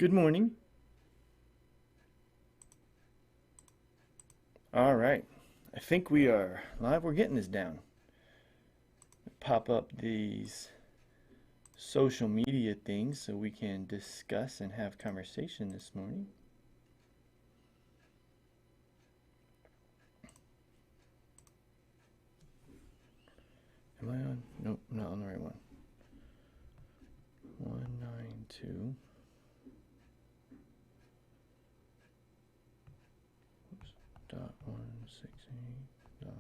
Good morning. All right. I think we are live. We're getting this down. Pop up these social media things so we can discuss and have conversation this morning. Am I on? Nope, I'm not on the right one. 192. Oops. Dot 168. Dot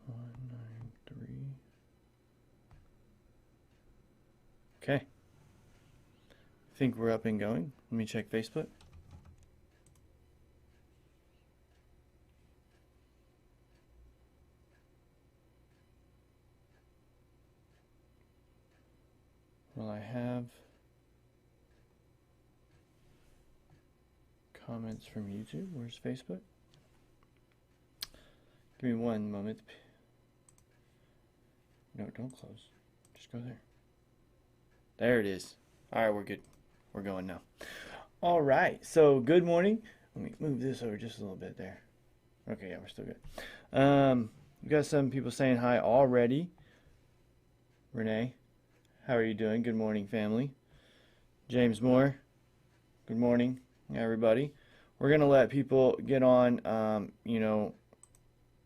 193. Okay. I think we're up and going. Let me check Facebook. Well, I have comments from YouTube. Where's Facebook? Give me one moment. No, don't close. Just go there. There it is. All right, we're good. We're going now. All right. So, good morning. Let me move this over just a little bit there. Okay, yeah, we're still good. We got some people saying hi already. Renee, how are you doing? Good morning, family. James Moore, good morning, everybody. We're going to let people get on.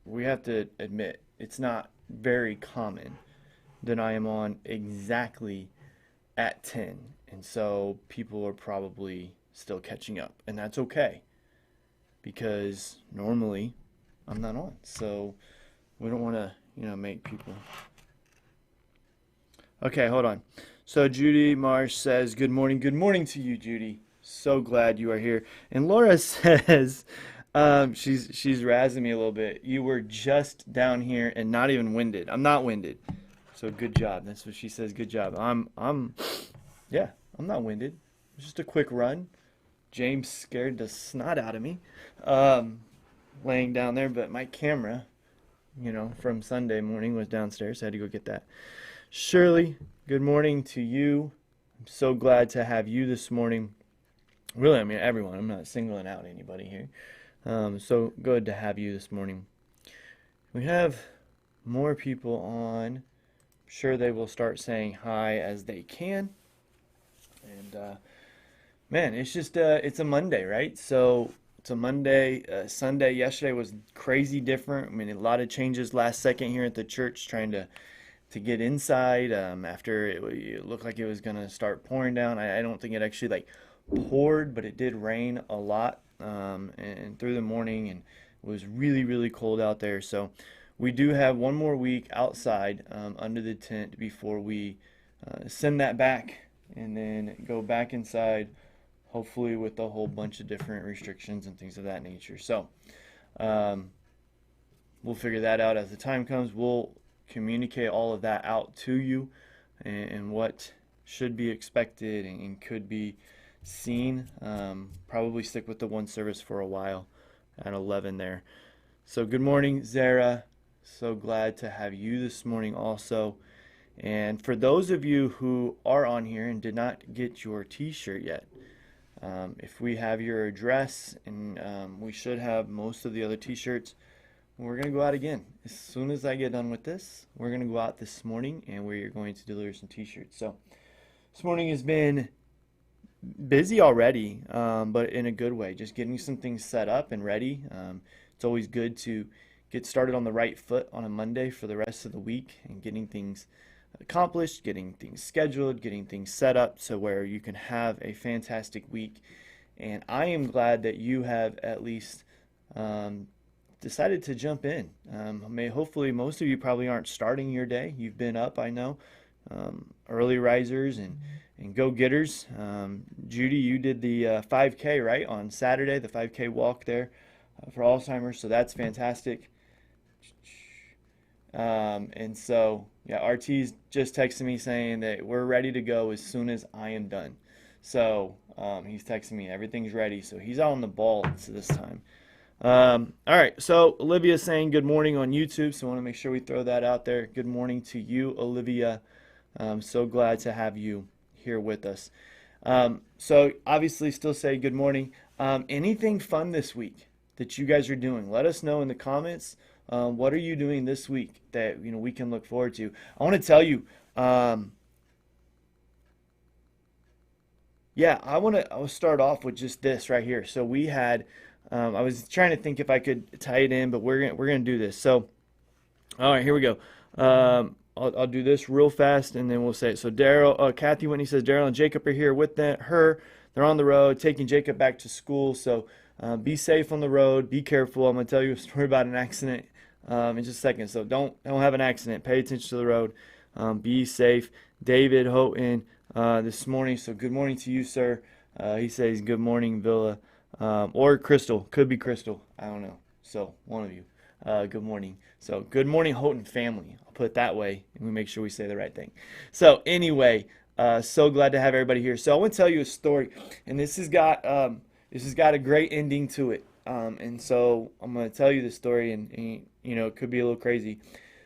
We have to admit it's not very common that I am on exactly at 10. And so people are probably still catching up. And that's okay because normally I'm not on. So we don't want to, make people. Okay, hold on. So Judy Marsh says, good morning. Good morning to you, Judy. So glad you are here. And Laura says, she's razzing me a little bit. You were just down here and not even winded. I'm not winded. So good job. That's what she says. Good job. Yeah, I'm not winded. It's just a quick run. James scared the snot out of me, laying down there. But my camera, from Sunday morning was downstairs. So I had to go get that. Shirley, good morning to you. I'm so glad to have you this morning. Really, I mean, everyone. I'm not singling out anybody here. So good to have you this morning. We have more people on. I'm sure they will start saying hi as they can. And man, it's just it's a Monday, right? So it's a Monday. Sunday yesterday was crazy different. I mean, a lot of changes last second here at the church, trying to get inside after it looked like it was gonna start pouring down. I don't think it actually like poured, but it did rain a lot and through the morning, and it was really really cold out there. So we do have one more week outside under the tent before we send that back and then go back inside, hopefully with a whole bunch of different restrictions and things of that nature. So um, we'll figure that out as the time comes. We'll communicate all of that out to you and what should be expected and could be seen. Probably stick with the one service for a while at 11 there. So good morning, Zara. So glad to have you this morning also. And for those of you who are on here and did not get your t-shirt yet, if we have your address, and we should have most of the other t-shirts, we're going to go out again. As soon as I get done with this, we're going to go out this morning and we're going to deliver some t-shirts. So this morning has been busy already, but in a good way. Just getting some things set up and ready. It's always good to get started on the right foot on a Monday for the rest of the week and getting things accomplished, getting things scheduled, getting things set up so where you can have a fantastic week. And I am glad that you have at least decided to jump in. Hopefully most of you probably aren't starting your day. You've been up, I know, early risers and go-getters. Judy, you did the 5K, right, on Saturday, the 5K walk there for Alzheimer's, so that's fantastic. And so, yeah, RT's just texted me saying that we're ready to go as soon as I am done. So he's texting me, everything's ready. So he's out on the ball this time. All right, so Olivia's saying good morning on YouTube, so I want to make sure we throw that out there. Good morning to you, Olivia. So glad to have you here with us. So obviously, still say good morning. Anything fun this week that you guys are doing? Let us know in the comments. What are you doing this week that we can look forward to? I want to tell you. Um, Yeah, I'll start off with just this right here. So we had I was trying to think if I could tie it in, but we're gonna do this. So all right, here we go. I'll do this real fast and then we'll say it. So Kathy Whitney says Daryl and Jacob are here with her. They're on the road taking Jacob back to school. So be safe on the road. Be careful. I'm gonna tell you a story about an accident in just a second. So don't have an accident. Pay attention to the road. Be safe. David Houghton this morning. So good morning to you, sir. He says good morning, Villa, or Crystal. Could be Crystal. I don't know. So one of you. Good morning. So good morning, Houghton family. I'll put it that way, and we make sure we say the right thing. So anyway, so glad to have everybody here. So I want to tell you a story, and this has got a great ending to it. And so I'm going to tell you the story, and it could be a little crazy.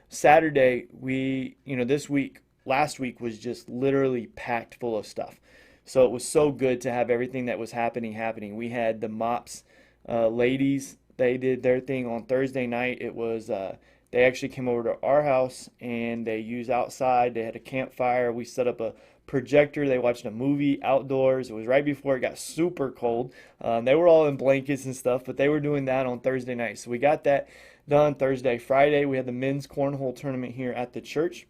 Saturday, this week, last week was just literally packed full of stuff. So it was so good to have everything that was happening. We had the MOPS ladies. They did their thing on Thursday night. They actually came over to our house and they used outside. They had a campfire. We set up a projector. They watched a movie outdoors. It was right before it got super cold. They were all in blankets and stuff, but they were doing that on Thursday night. So we got that done Thursday. Friday, we had the men's cornhole tournament here at the church.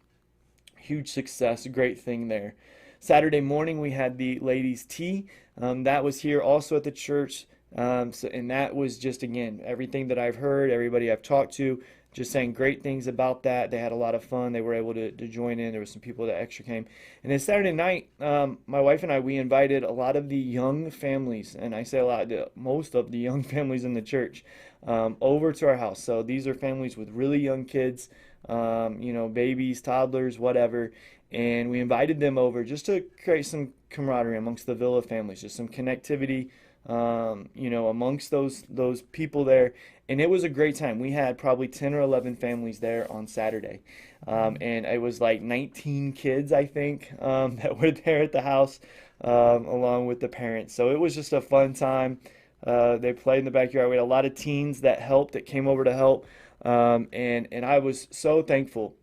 Huge success, great thing there. Saturday morning, we had the ladies' tea. That was here also at the church. And that was just, again, everything that I've heard, everybody I've talked to, just saying great things about that. They had a lot of fun. They were able to join in. There was some people that extra came. And then Saturday night, my wife and I, we invited a lot of the young families, and I say a lot, most of the young families in the church, over to our house. So these are families with really young kids, babies, toddlers, whatever. And we invited them over just to create some camaraderie amongst the Villa families, just some connectivity, amongst those people there. And it was a great time. We had probably 10 or 11 families there on Saturday. And it was like 19 kids, I think, that were there at the house, along with the parents. So it was just a fun time. They played in the backyard. We had a lot of teens that came over to help. And I was so thankful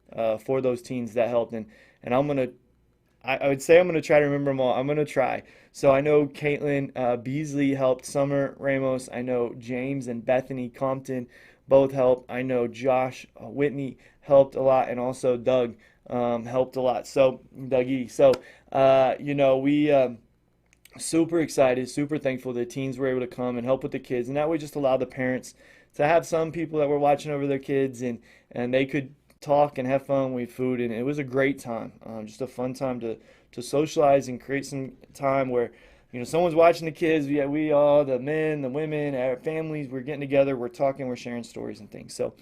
for those teens that helped. And I would say I'm gonna try to remember them all. I'm gonna try. So I know Caitlin Beasley helped. Summer Ramos. I know James and Bethany Compton both helped. I know Josh Whitney helped a lot, and also Doug helped a lot. So Dougie. So we super excited, super thankful the teens were able to come and help with the kids, and that would just allow the parents to have some people that were watching over their kids, and they could talk and have fun with food, and it was a great time, just a fun time to socialize and create some time where someone's watching the kids. Yeah, we all, the men, the women, our families, we're getting together, we're talking, we're sharing stories and things. So,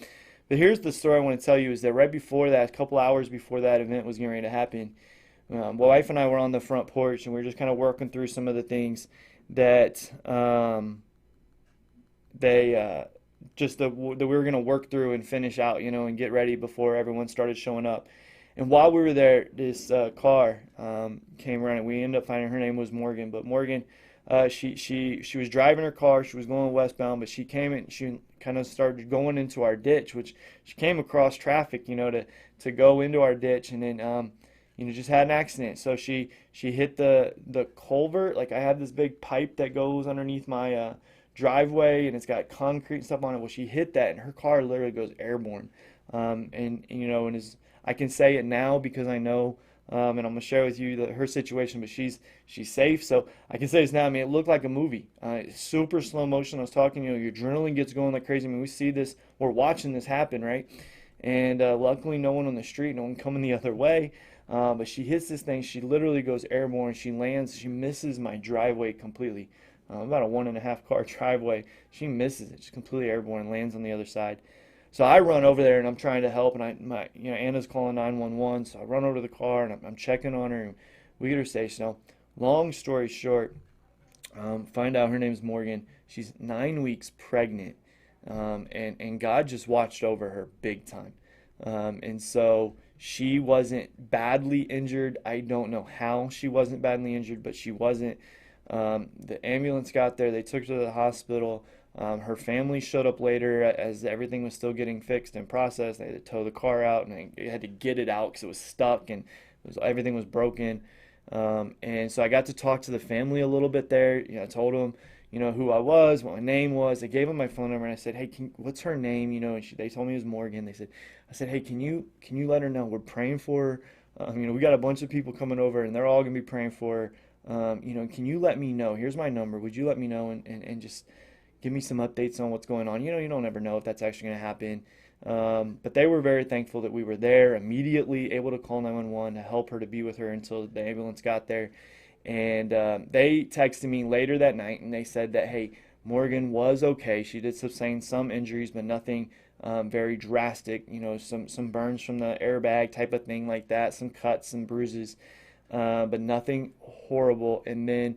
but here's the story I want to tell you is that right before that, a couple hours before that event was getting ready to happen, my wife and I were on the front porch and we were just kind of working through some of the things that they just that we were going to work through and finish out, and get ready before everyone started showing up. And while we were there, this car came around, and we ended up finding her name was Morgan. But Morgan, she was driving her car. She was going westbound, but she came and she kind of started going into our ditch, which she came across traffic, to go into our ditch, and then just had an accident. So she hit the culvert. Like I have this big pipe that goes underneath my driveway, and it's got concrete and stuff on it. Well, she hit that, and her car literally goes airborne. And I can say it now because I know, and I'm gonna share with you her situation. But she's safe, so I can say this now. I mean, it looked like a movie, super slow motion. I was talking, your adrenaline gets going like crazy. I mean, we see this, we're watching this happen, right? And luckily, no one on the street, no one coming the other way. But she hits this thing. She literally goes airborne. She lands. She misses my driveway completely. About a 1.5 car driveway. She misses it. She's completely airborne and lands on the other side. So I run over there and I'm trying to help, and Anna's calling 911. So I run over to the car and I'm checking on her, and we get her safe. So long story short, find out her name's Morgan. She's 9 weeks pregnant, and God just watched over her big time. And so she wasn't badly injured. I don't know how she wasn't badly injured, but she wasn't. The ambulance got there. They took her to the hospital. Her family showed up later as everything was still getting fixed and processed. They had to tow the car out, and they had to get it out because it was stuck and everything was broken. And so I got to talk to the family a little bit there. I told them, who I was, what my name was. I gave them my phone number, and I said, "Hey, what's her name?" And they told me it was Morgan. I said, "Hey, can you let her know we're praying for her? We got a bunch of people coming over, and they're all gonna be praying for her. Can you let me know? Here's my number. Would you let me know and just give me some updates on what's going on? You don't ever know if that's actually gonna happen." But they were very thankful that we were there, immediately able to call 911 to help her, to be with her until the ambulance got there. And they texted me later that night, and they said that, hey, Morgan was okay. She did sustain some injuries, but nothing very drastic. Some burns from the airbag type of thing like that, some cuts, some bruises, but nothing horrible. And then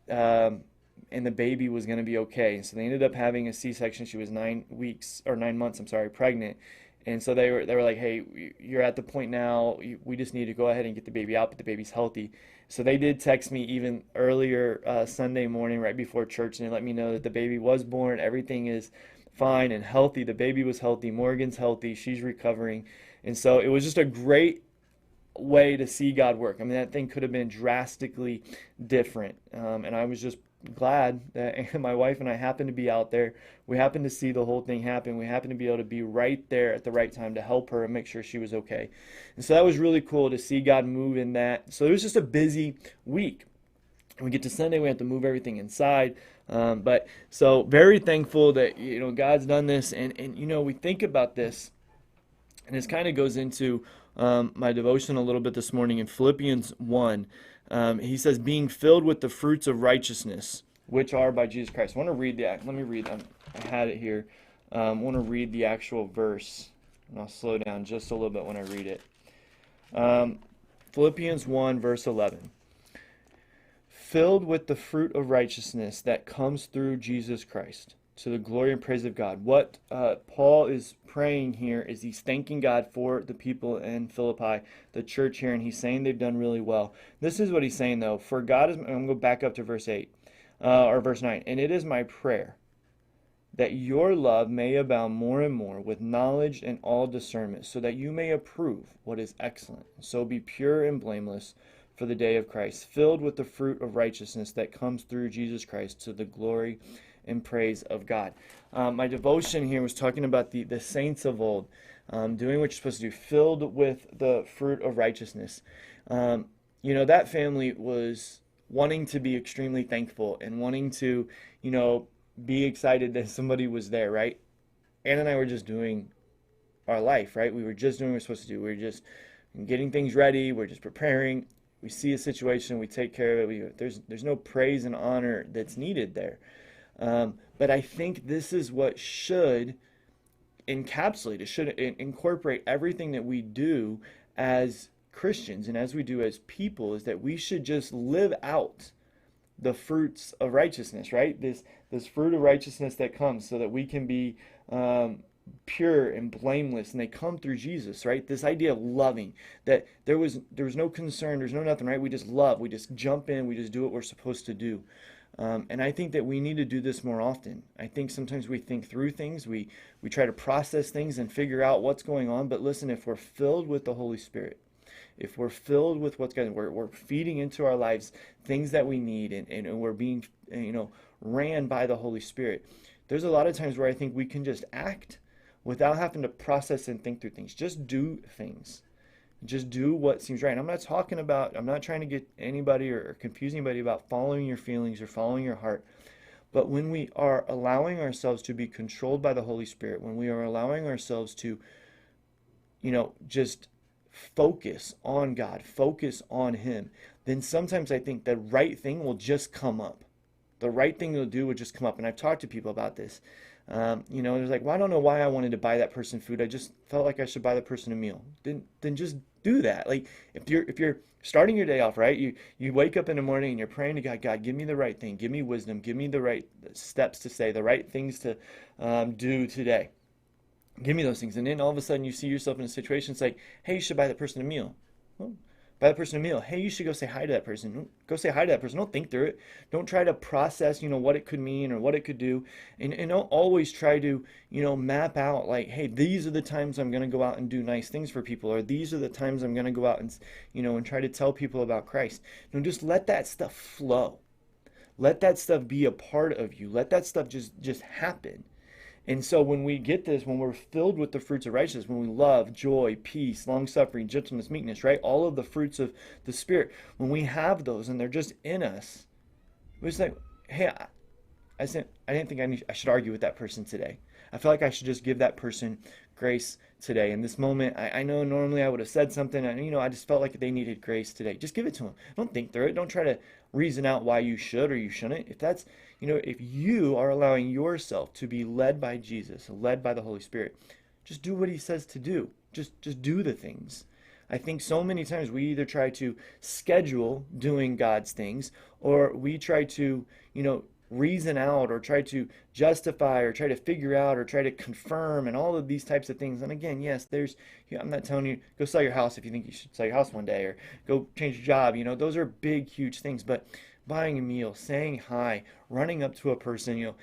and the baby was going to be okay. So they ended up having a C-section. She was 9 weeks or 9 months, I'm sorry, pregnant. And so they were like, "Hey, you're at the point now. We just need to go ahead and get the baby out, but the baby's healthy." So they did text me even earlier Sunday morning, right before church, and they let me know that the baby was born. Everything is fine and healthy. The baby was healthy. Morgan's healthy. She's recovering. And so it was just a great way to see God work. I mean, that thing could have been drastically different. And I was just glad that my wife and I happened to be out there. We happened to see the whole thing happen. We happened to be able to be right there at the right time to help her and make sure she was okay. And so that was really cool to see God move in that. So it was just a busy week. We get to Sunday, we have to move everything inside. But so very thankful that God's done this, and we think about this, and this kind of goes into my devotion a little bit this morning in Philippians 1. He says, being filled with the fruits of righteousness, which are by Jesus Christ. I want to read that. Let me read. I had it here. I want to read the actual verse, and I'll slow down just a little bit when I read it. Philippians 1, verse 11. Filled with the fruit of righteousness that comes through Jesus Christ, to the glory and praise of God. What Paul is praying here is he's thanking God for the people in Philippi, the church here, and he's saying they've done really well. This is what he's saying, though. For God is, I'm going to go back up to verse 8, or verse 9. And it is my prayer that your love may abound more and more with knowledge and all discernment, so that you may approve what is excellent. So be pure and blameless for the day of Christ, filled with the fruit of righteousness that comes through Jesus Christ, to the glory and praise of God. My devotion here was talking about the saints of old, doing what you're supposed to do, filled with the fruit of righteousness. That family was wanting to be extremely thankful and wanting to, be excited that somebody was there, right? Ann and I were just doing our life, right? We were just doing what we're supposed to do. We were just getting things ready. We're just preparing. We see a situation, we take care of it. There's no praise and honor that's needed there. But I think this is what should encapsulate, it should incorporate everything that we do as Christians and as we do as people, is that we should just live out the fruits of righteousness, right? This fruit of righteousness that comes so that we can be pure and blameless, and they come through Jesus, right? This idea of loving, that there was no concern, there's no nothing, right? We just love, we just jump in, we just do what we're supposed to do. And I think that we need to do this more often. I think sometimes we think through things, we try to process things and figure out what's going on. But listen, if we're filled with the Holy Spirit, if we're filled with what's going on, we're feeding into our lives things that we need, and we're being ran by the Holy Spirit. There's a lot of times where I think we can just act without having to process and think through things. Just do things. Just do what seems right. I'm not trying to get anybody or confuse anybody about following your feelings or following your heart. But when we are allowing ourselves to be controlled by the Holy Spirit, when we are allowing ourselves to, just focus on God, focus on Him, then sometimes I think the right thing will just come up. The right thing to do would just come up. And I've talked to people about this. There's like, well, I don't know why I wanted to buy that person food. I just felt like I should buy the person a meal. Then just do that. Like if you're starting your day off, right? You wake up in the morning and you're praying to God, God, give me the right thing, give me wisdom, give me the right steps to say, the right things to do today. Give me those things. And then all of a sudden you see yourself in a situation, it's like, hey, you should buy that person a meal. Well, buy that person a meal. Hey, you should go say hi to that person. Go say hi to that person. Don't think through it. Don't try to process, what it could mean or what it could do. And don't always try to, map out like, hey, these are the times I'm going to go out and do nice things for people, or these are the times I'm going to go out and, and try to tell people about Christ. Just let that stuff flow. Let that stuff be a part of you. Let that stuff just happen. And so when we get this, when we're filled with the fruits of righteousness, when we love, joy, peace, long suffering, gentleness, meekness, right? All of the fruits of the Spirit, when we have those and they're just in us, we're just like, hey, I didn't think I should argue with that person today. I feel like I should just give that person grace today. In this moment, I know normally I would have said something, and I just felt like they needed grace today. Just give it to them. Don't think through it. Don't try to reason out why you should or you shouldn't. If you are allowing yourself to be led by Jesus, led by the Holy Spirit, just do what He says to do. Just do the things. I think so many times we either try to schedule doing God's things, or we try to, reason out or try to justify or try to figure out or try to confirm and all of these types of things. And again, yes, I'm not telling you go sell your house if you think you should sell your house one day, or go change your job. Those are big, huge things. But buying a meal, saying hi, running up to a person,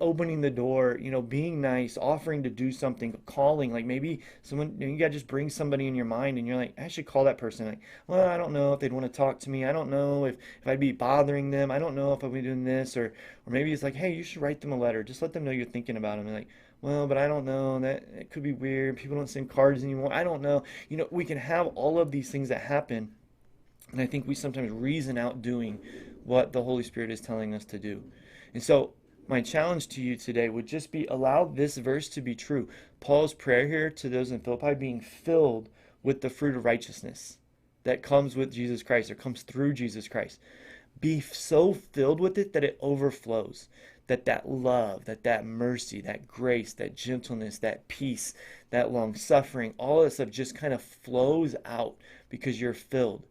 opening the door, being nice, offering to do something, calling, like maybe someone, you got to just bring somebody in your mind and you're like, I should call that person. Like, well, I don't know if they'd want to talk to me. I don't know if I'd be bothering them. I don't know if I'd be doing this, or maybe it's like, hey, you should write them a letter. Just let them know you're thinking about them. And like, well, but I don't know, that it could be weird. People don't send cards anymore. I don't know. We can have all of these things that happen, and I think we sometimes reason out doing what the Holy Spirit is telling us to do. And so, my challenge to you today would just be allow this verse to be true. Paul's prayer here to those in Philippi, being filled with the fruit of righteousness that comes with Jesus Christ or comes through Jesus Christ. Be so filled with it that it overflows. That love, that mercy, that grace, that gentleness, that peace, that long suffering, all of this stuff just kind of flows out because you're filled.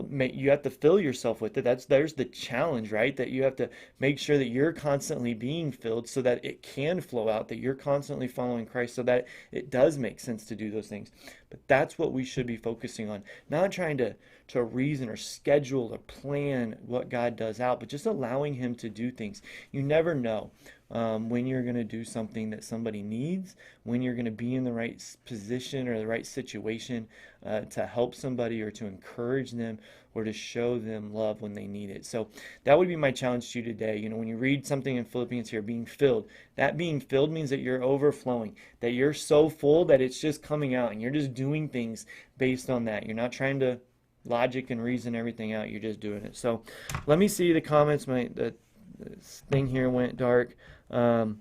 You have to fill yourself with it. There's the challenge, right? That you have to make sure that you're constantly being filled so that it can flow out, that you're constantly following Christ so that it does make sense to do those things. But that's what we should be focusing on. Not trying to reason or schedule or plan what God does out, but just allowing Him to do things. You never know when you're going to do something that somebody needs, when you're going to be in the right position or the right situation to help somebody or to encourage them or to show them love when they need it. So that would be my challenge to you today. When you read something in Philippians here, being filled, that being filled means that you're overflowing, that you're so full that it's just coming out and you're just doing things based on that. You're not trying to logic and reason everything out. You're just doing it. So let me see the comments. This thing here went dark. But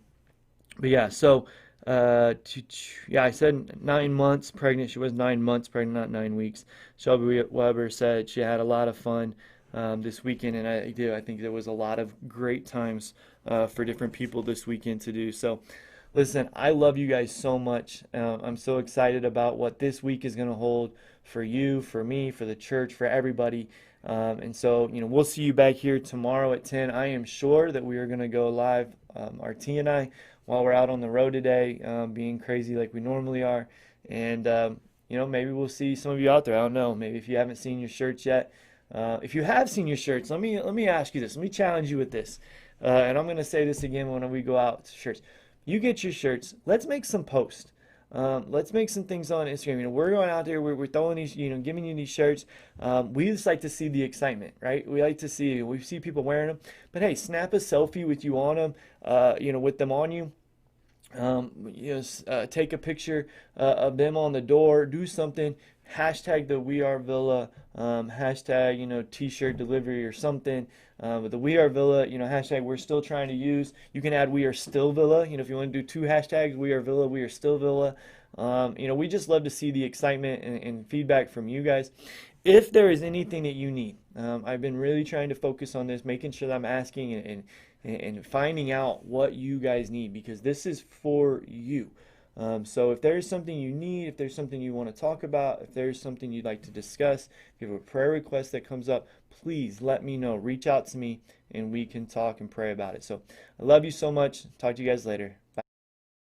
yeah, so yeah, I said 9 months pregnant. She was 9 months pregnant, not 9 weeks. Shelby Weber said she had a lot of fun this weekend, and I do. I think there was a lot of great times for different people this weekend to do. So, listen, I love you guys so much. I'm so excited about what this week is going to hold for you, for me, for the church, for everybody. And so, we'll see you back here tomorrow at 10. I am sure that we are going to go live, RT and I, while we're out on the road today, being crazy like we normally are. And, maybe we'll see some of you out there. I don't know. Maybe if you haven't seen your shirts yet. If you have seen your shirts, let me ask you this. Let me challenge you with this. And I'm going to say this again when we go out to shirts. You get your shirts. Let's make some posts. Let's make some things on Instagram. We're going out there. We're throwing these, giving you these shirts. We just like to see the excitement, right? We like to see. We see people wearing them. But hey, snap a selfie with you on them. With them on you. Take a picture of them on the door. Do something. Hashtag the We Are Villa. Hashtag T-shirt delivery or something. With the We Are Villa, hashtag we're still trying to use. You can add We Are Still Villa. If you want to do two hashtags, We Are Villa, We Are Still Villa. We just love to see the excitement and feedback from you guys. If there is anything that you need, I've been really trying to focus on this, making sure that I'm asking and finding out what you guys need, because this is for you. So if there's something you need, if there's something you want to talk about, if there's something you'd like to discuss, if you have a prayer request that comes up, please let me know. Reach out to me and we can talk and pray about it. So I love you so much. Talk to you guys later. Bye.